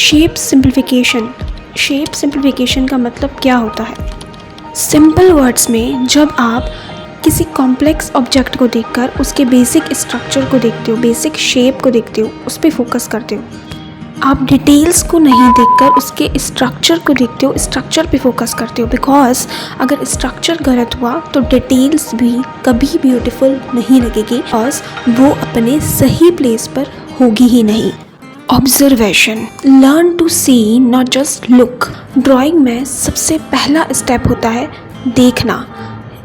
Shape simplification का मतलब क्या होता है? सिंपल वर्ड्स में जब आप किसी कॉम्प्लेक्स ऑब्जेक्ट को देखकर उसके बेसिक स्ट्रक्चर को देखते हो, बेसिक शेप को देखते हो, उस पर फोकस करते हो। आप डिटेल्स को नहीं देखकर उसके स्ट्रक्चर को देखते हो, स्ट्रक्चर पे फोकस करते हो। बिकॉज अगर स्ट्रक्चर गलत हुआ तो डिटेल्स भी कभी ब्यूटीफुल नहीं लगेगी, बिकॉज वो अपने सही प्लेस पर होगी ही नहीं। Observation, learn to see not just look. Drawing में सबसे पहला स्टेप होता है देखना,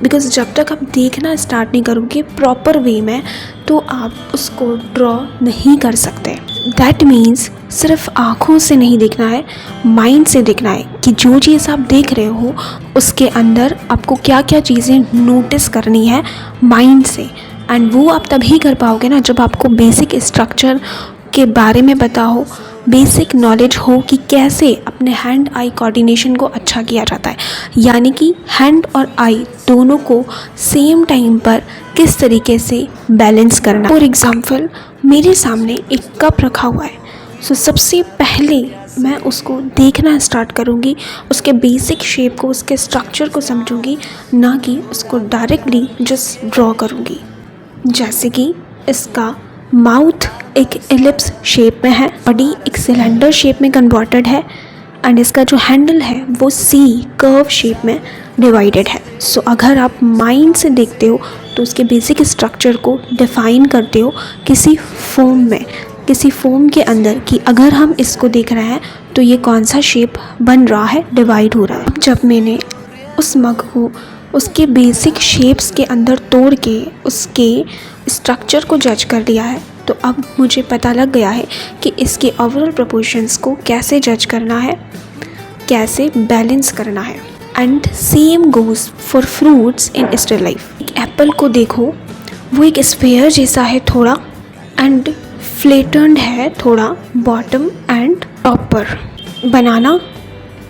बिकॉज जब तक आप देखना स्टार्ट नहीं करोगे प्रॉपर वे में तो आप उसको ड्रॉ नहीं कर सकते। दैट मीन्स सिर्फ आँखों से नहीं देखना है, माइंड से देखना है कि जो चीज़ आप देख रहे हो उसके अंदर आपको क्या क्या चीज़ें नोटिस करनी है माइंड से। एंड वो आप तभी कर पाओगे ना जब आपको बेसिक स्ट्रक्चर के बारे में पता हो, बेसिक नॉलेज हो कि कैसे अपने हैंड आई कोऑर्डिनेशन को अच्छा किया जाता है, यानी कि हैंड और आई दोनों को सेम टाइम पर किस तरीके से बैलेंस करना। फॉर एग्जांपल मेरे सामने एक कप रखा हुआ है, सो सबसे पहले मैं उसको देखना स्टार्ट करूँगी, उसके बेसिक शेप को, उसके स्ट्रक्चर को समझूंगी, ना कि उसको डायरेक्टली जस्ट ड्रॉ करूँगी। जैसे कि इसका माउथ एक एलिप्स शेप में है, बॉडी एक सिलेंडर शेप में कन्वर्टेड है, एंड इसका जो हैंडल है वो सी कर्व शेप में डिवाइडेड है। सो अगर आप माइंड से देखते हो तो उसके बेसिक स्ट्रक्चर को डिफाइन करते हो किसी फॉर्म के अंदर कि अगर हम इसको देख रहे हैं तो ये कौन सा शेप बन रहा है, डिवाइड हो रहा है। जब मैंने उस मग को उसके बेसिक शेप्स के अंदर तोड़ के उसके स्ट्रक्चर को जज कर लिया है, तो अब मुझे पता लग गया है कि इसके ओवरऑल प्रोपोर्शंस को कैसे जज करना है, कैसे बैलेंस करना है। And same goes for fruits in still life. एक एप्पल को देखो, वो एक स्फेयर जैसा है थोड़ा, एंड फ्लैटन्ड है थोड़ा बॉटम एंड टॉप पर। बनाना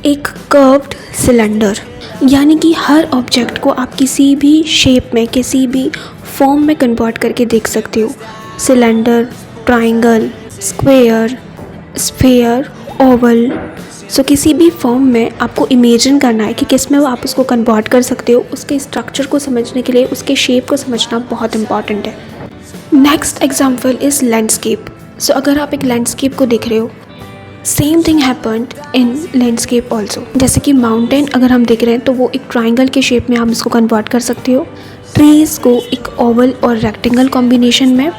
एक कर्व्ड सिलेंडर, यानी कि हर ऑब्जेक्ट को आप किसी भी शेप में, किसी भी फॉर्म में कन्वर्ट करके देख सकते हो। Cylinder, triangle, square, sphere, oval. So किसी भी फॉर्म में आपको इमेजिन करना है कि किस में वो आप उसको कन्वर्ट कर सकते हो। उसके स्ट्रक्चर को समझने के लिए उसके शेप को समझना बहुत इंपॉर्टेंट है। Next example is landscape. So अगर आप एक लैंडस्केप को देख रहे हो, same thing happened in landscape also. जैसे कि माउंटेन अगर हम देख रहे हैं तो वो एक ट्राइंगल के शेप में आप इसको कन्वर्ट कर सकते हो। ट्रीज़ को एक ओवल और रेक्टेंगल कॉम्बिनेशन में,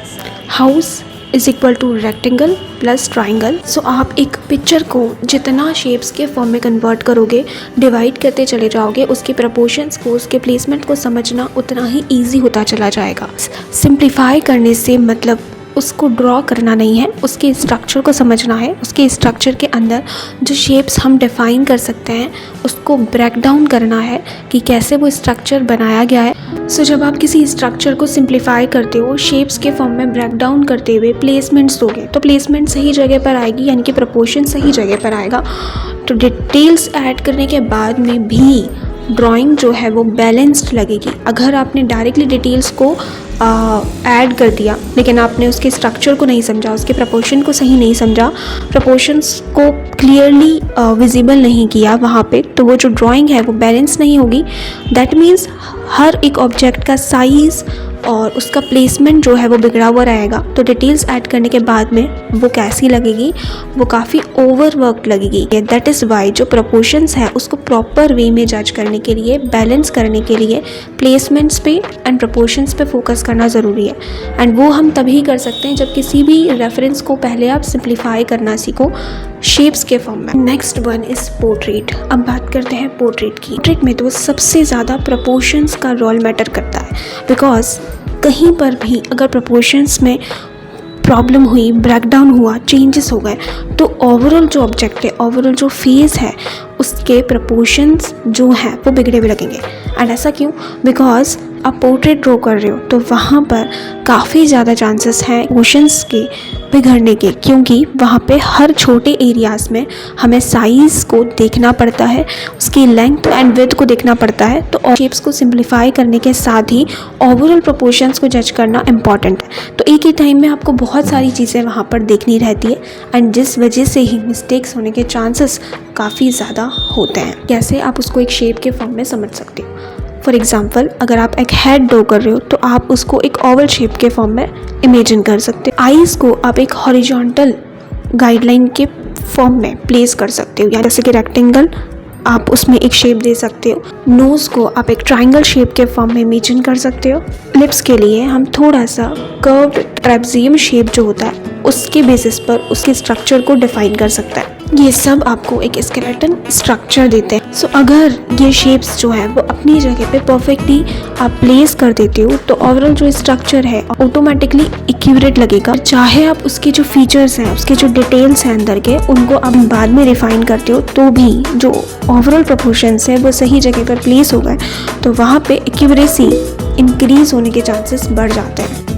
house is equal to rectangle plus triangle. So आप एक पिक्चर को जितना शेप्स के फॉर्म में कन्वर्ट करोगे, डिवाइड करते चले जाओगे, उसके प्रपोर्शंस को, उसके प्लेसमेंट को समझना उतना ही ईजी होता चला जाएगा। सिंप्लीफाई करने से मतलब उसको ड्रॉ करना नहीं है, उसके स्ट्रक्चर को समझना है। उसके स्ट्रक्चर के अंदर जो शेप्स हम डिफ़ाइन कर सकते हैं उसको ब्रेक डाउन करना है कि कैसे वो स्ट्रक्चर बनाया गया है। सो जब आप किसी स्ट्रक्चर को सिंप्लीफाई करते हो, शेप्स के फॉर्म में ब्रेक डाउन करते हुए प्लेसमेंट्स दोगे तो प्लेसमेंट सही जगह पर आएगी, यानी कि प्रपोर्शन सही जगह पर आएगा। तो डिटेल्स ऐड करने के बाद में भी ड्राइंग जो है वो बैलेंस्ड लगेगी। अगर आपने डायरेक्टली डिटेल्स को ऐड कर दिया लेकिन आपने उसके स्ट्रक्चर को नहीं समझा, उसके प्रपोर्शन को सही नहीं समझा, प्रपोर्शंस को क्लियरली विजिबल नहीं किया वहाँ पे, तो वो जो ड्राइंग है वो बैलेंस नहीं होगी। दैट मीन्स हर एक ऑब्जेक्ट का साइज़ और उसका प्लेसमेंट जो है वो बिगड़ा हुआ रहेगा। तो डिटेल्स ऐड करने के बाद में वो कैसी लगेगी, वो काफ़ी ओवरवर्कड लगेगी। दैट इज़ वाई जो प्रपोर्शंस है उसको प्रॉपर वे में जज करने के लिए, बैलेंस करने के लिए प्लेसमेंट्स पे एंड प्रपोर्शंस पे फोकस करना ज़रूरी है। एंड वो हम तभी कर सकते हैं जब किसी भी रेफरेंस को पहले आप सिंप्लीफाई करना सीखो शेप्स के फॉर्म में। Next one is portrait. अब बात करते हैं पोर्ट्रेट की। पोर्ट्रेट में तो सबसे ज़्यादा प्रपोर्शंस का रोल मैटर करता है, बिकॉज कहीं पर भी अगर प्रपोर्शंस में प्रॉब्लम हुई, ब्रेकडाउन हुआ, चेंजेस हो गए, तो ओवरऑल जो ऑब्जेक्ट है, ओवरऑल जो फेस है, उसके प्रपोर्शंस जो हैं वो बिगड़े हुए लगेंगे। एंड ऐसा क्यों? बिकॉज आप पोर्ट्रेट ड्रॉ कर रहे हो तो वहाँ पर काफ़ी ज़्यादा चांसेस हैं इमोशंस के बिगड़ने के, क्योंकि वहाँ पे हर छोटे एरियाज़ में हमें साइज़ को देखना पड़ता है, उसकी लेंथ एंड विड्थ को देखना पड़ता है। तो शेप्स को सिंप्लीफाई करने के साथ ही ओवरऑल प्रोपोर्शंस को जज करना इम्पॉर्टेंट है। तो एक ही टाइम में आपको बहुत सारी चीज़ें वहाँ पर देखनी रहती है एंड जिस वजह से ही मिस्टेक्स होने के चांसेस काफ़ी ज़्यादा होते हैं। कैसे आप उसको एक शेप के फॉर्म में समझ सकते हो। फॉर एग्जाम्पल, अगर आप एक हेड ड्रॉ कर रहे हो तो आप उसको एक ओवल शेप के फॉर्म में इमेजिन कर सकते हो। आईज़ को आप एक हॉरिजॉन्टल गाइडलाइन के फॉर्म में प्लेस कर सकते हो, या जैसे कि रेक्टेंगल आप उसमें एक शेप दे सकते हो। नोज़ को आप एक ट्रायंगल शेप के फॉर्म में इमेजिन कर सकते हो। लिप्स के लिए हम थोड़ा सा कर्व्ड ट्रेपेजियम शेप जो होता है उसके बेसिस पर उसके स्ट्रक्चर को डिफाइन कर सकता है। ये सब आपको एक स्केलेटन स्ट्रक्चर देते हैं। सो अगर ये शेप्स जो है वो अपनी जगह पे परफेक्टली आप प्लेस कर देते हो तो ओवरऑल जो स्ट्रक्चर है ऑटोमेटिकली एक्यूरेट लगेगा। चाहे आप उसके जो फीचर्स हैं, उसके जो डिटेल्स हैं अंदर के, उनको आप बाद में रिफाइन करते हो तो भी जो ओवरऑल प्रोपोर्शंस है वो सही जगह पर प्लेस हो गए तो वहाँ पे एक्यूरेसी इंक्रीज होने के चांसेस बढ़ जाते हैं।